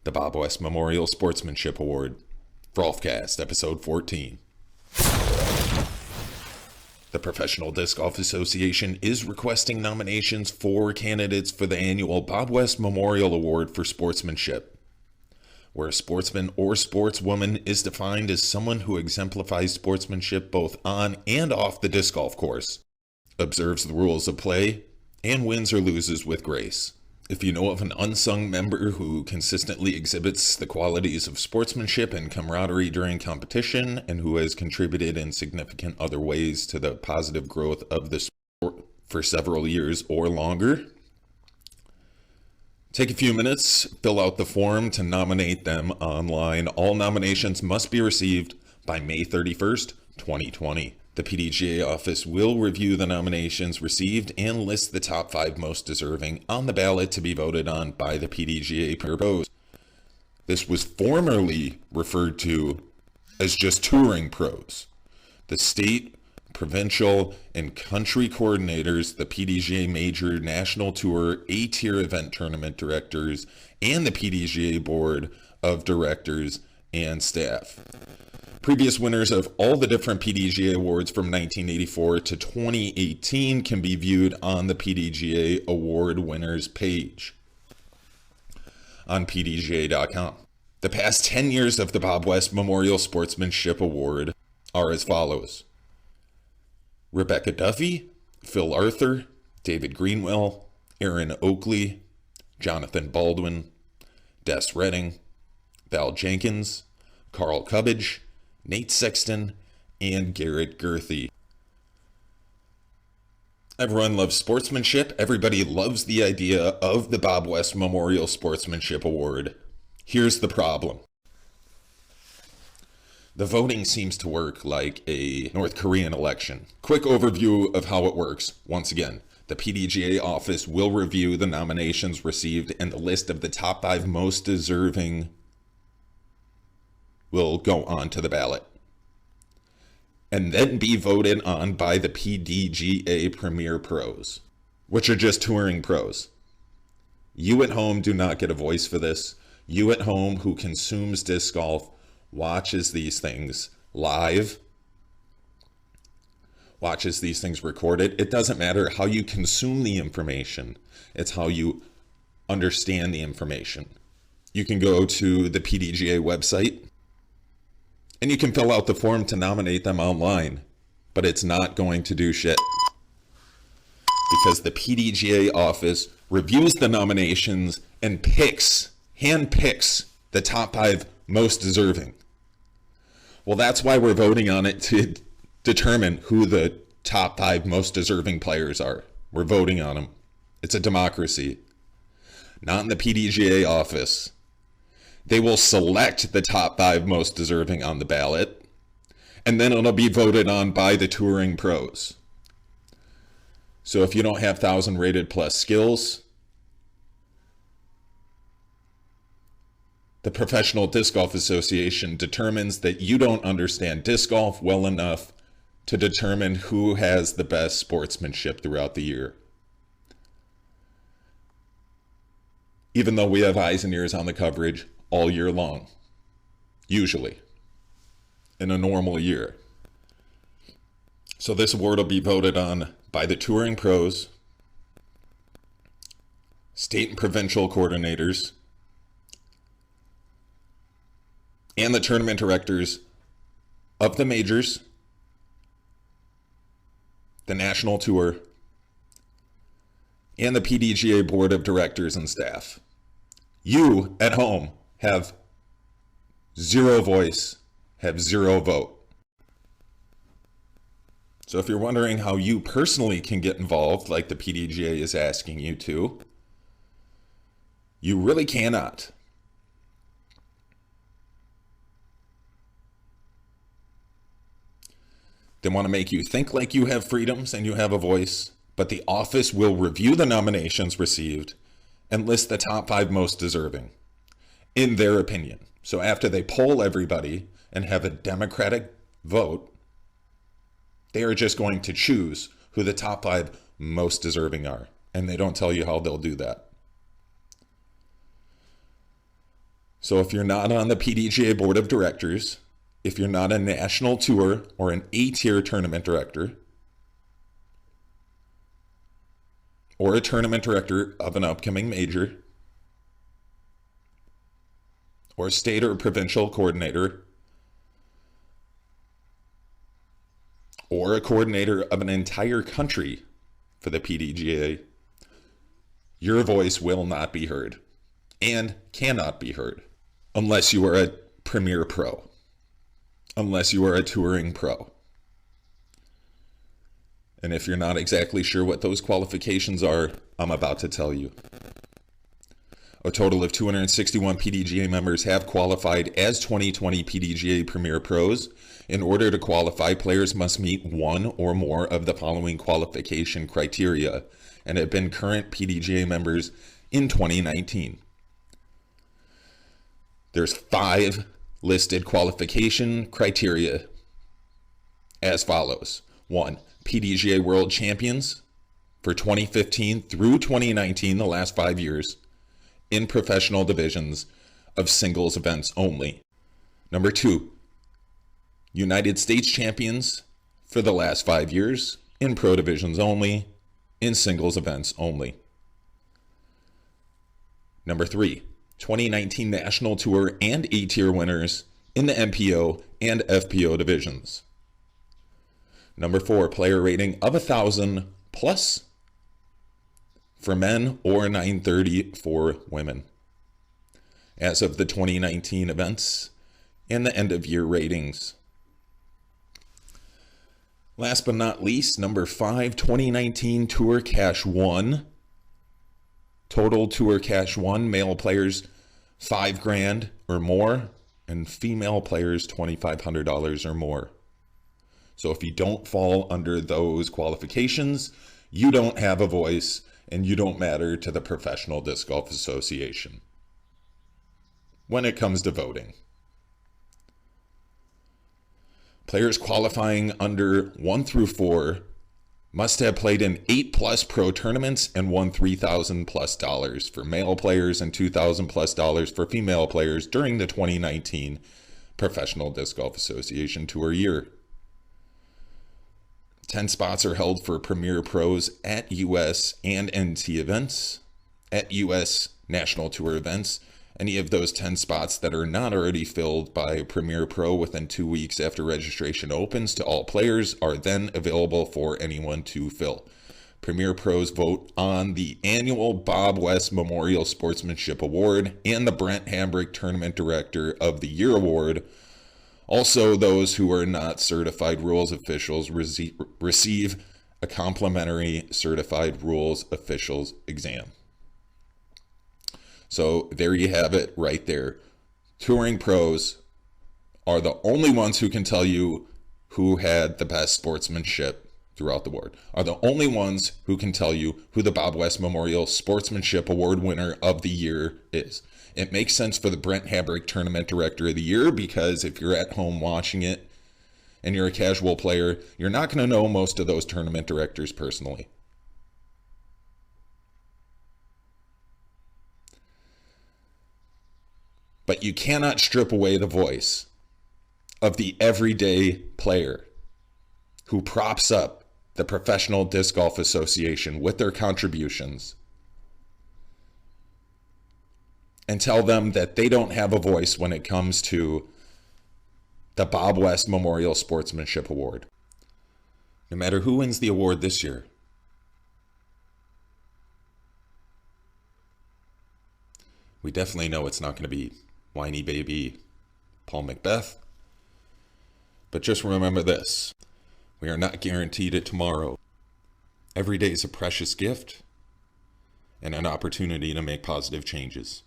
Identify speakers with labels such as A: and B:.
A: the Bob West Memorial Sportsmanship Award, Frolfcast, Episode 14. The Professional Disc Golf Association is requesting nominations for candidates for the annual Bob West Memorial Award for Sportsmanship, where a sportsman or sportswoman is defined as someone who exemplifies sportsmanship both on and off the disc golf course, observes the rules of play, and wins or loses with grace. If you know of an unsung member who consistently exhibits the qualities of sportsmanship and camaraderie during competition and who has contributed in significant other ways to the positive growth of the sport for several years or longer, take a few minutes, fill out the form to nominate them online. All nominations must be received by May 31st, 2020. The PDGA office will review the nominations received and list the top 5 most deserving on the ballot to be voted on by the PDGA pros. This was formerly referred to as just touring pros. The state, provincial, and country coordinators, the PDGA Major National Tour A-Tier Event Tournament Directors, and the PDGA Board of Directors and staff. Previous winners of all the different PDGA awards from 1984 to 2018 can be viewed on the PDGA Award Winners page on PDGA.com. The past 10 years of the Bob West Memorial Sportsmanship Award are as follows: Rebecca Duffy, Phil Arthur, David Greenwell, Aaron Oakley, Jonathan Baldwin, Des Redding, Val Jenkins, Carl Cubbage, Nate Sexton, and Garrett Girthy. Everyone loves sportsmanship. Everybody loves the idea of the Bob West Memorial Sportsmanship Award. Here's the problem. The voting seems to work like a North Korean election. Quick overview of how it works. Once again, the PDGA office will review the nominations received, and the list of the top 5 most deserving will go on to the ballot and then be voted on by the PDGA Premier Pros, which are just touring pros. You at home do not get a voice for this. You at home who consumes disc golf, watches these things live, watches these things recorded. It doesn't matter how you consume the information. It's how you understand the information. You can go to the PDGA website and you can fill out the form to nominate them online, but it's not going to do shit because the PDGA office reviews the nominations and handpicks the top 5 most deserving. Well, that's why we're voting on it, to determine who the top 5 most deserving players are. We're voting on them. It's a democracy. Not in the PDGA office. They will select the top 5 most deserving on the ballot, and then it'll be voted on by the touring pros. So if you don't have 1,000 rated plus skills, the Professional Disc Golf Association determines that you don't understand disc golf well enough to determine who has the best sportsmanship throughout the year. Even though we have eyes and ears on the coverage all year long, usually, in a normal year. So this award will be voted on by the touring pros, state and provincial coordinators, and the tournament directors of the majors, the national tour, and the PDGA board of directors and staff. You at home have 0 voice, have 0 vote. So if you're wondering how you personally can get involved, like the PDGA is asking you to, you really cannot. They want to make you think like you have freedoms and you have a voice, but the office will review the nominations received and list the top 5 most deserving, in their opinion. So after they poll everybody and have a democratic vote, they are just going to choose who the top 5 most deserving are. And they don't tell you how they'll do that. So if you're not on the PDGA board of directors, if you're not a national tour or an A-tier tournament director, or a tournament director of an upcoming major, or a state or provincial coordinator, or a coordinator of an entire country for the PDGA, your voice will not be heard and cannot be heard unless you are a premier pro, unless you are a touring pro. And if you're not exactly sure what those qualifications are, I'm about to tell you. A total of 261 PDGA members have qualified as 2020 PDGA Premier Pros. In order to qualify, players must meet one or more of the following qualification criteria and have been current PDGA members in 2019. There's 5 listed qualification criteria as follows. 1. PDGA World Champions for 2015 through 2019, the last 5 years, in professional divisions of singles events only. Number 2, United States champions for the last 5 years, in pro divisions only, in singles events only. Number 3, 2019 National Tour and A-tier winners in the MPO and FPO divisions. Number 4, player rating of 1,000 plus for men or 930 for women as of the 2019 events and the end of year ratings. Last but not least, number 5, 2019 Tour Cash 1. Total Tour Cash 1, male players $5,000 or more and female players $2,500 or more. So if you don't fall under those qualifications, you don't have a voice and you don't matter to the Professional Disc Golf Association when it comes to voting. Players qualifying under 1 through 4 must have played in 8+ pro tournaments and won $3,000+ for male players and $2,000+ for female players during the 2019 Professional Disc Golf Association Tour year. 10 spots are held for Premier Pros at US and NT events, at US National Tour events. Any of those 10 spots that are not already filled by Premier Pro within 2 weeks after registration opens to all players are then available for anyone to fill. Premier Pros vote on the annual Bob West Memorial Sportsmanship Award and the Brent Hambrick Tournament Director of the Year Award. Also, those who are not certified rules officials receive a complimentary certified rules officials exam. So there you have it right there. Touring pros are the only ones who can tell you who had the best sportsmanship throughout the award, are the only ones who can tell you who the Bob West Memorial Sportsmanship Award winner of the year is. It makes sense for the Brent Hambrick Tournament Director of the Year because if you're at home watching it and you're a casual player, you're not going to know most of those tournament directors personally. But you cannot strip away the voice of the everyday player who props up the Professional Disc Golf Association with their contributions and tell them that they don't have a voice when it comes to the Bob West Memorial Sportsmanship Award. No matter who wins the award this year, we definitely know it's not going to be whiny baby Paul Macbeth. But just remember this, we are not guaranteed it tomorrow. Every day is a precious gift and an opportunity to make positive changes.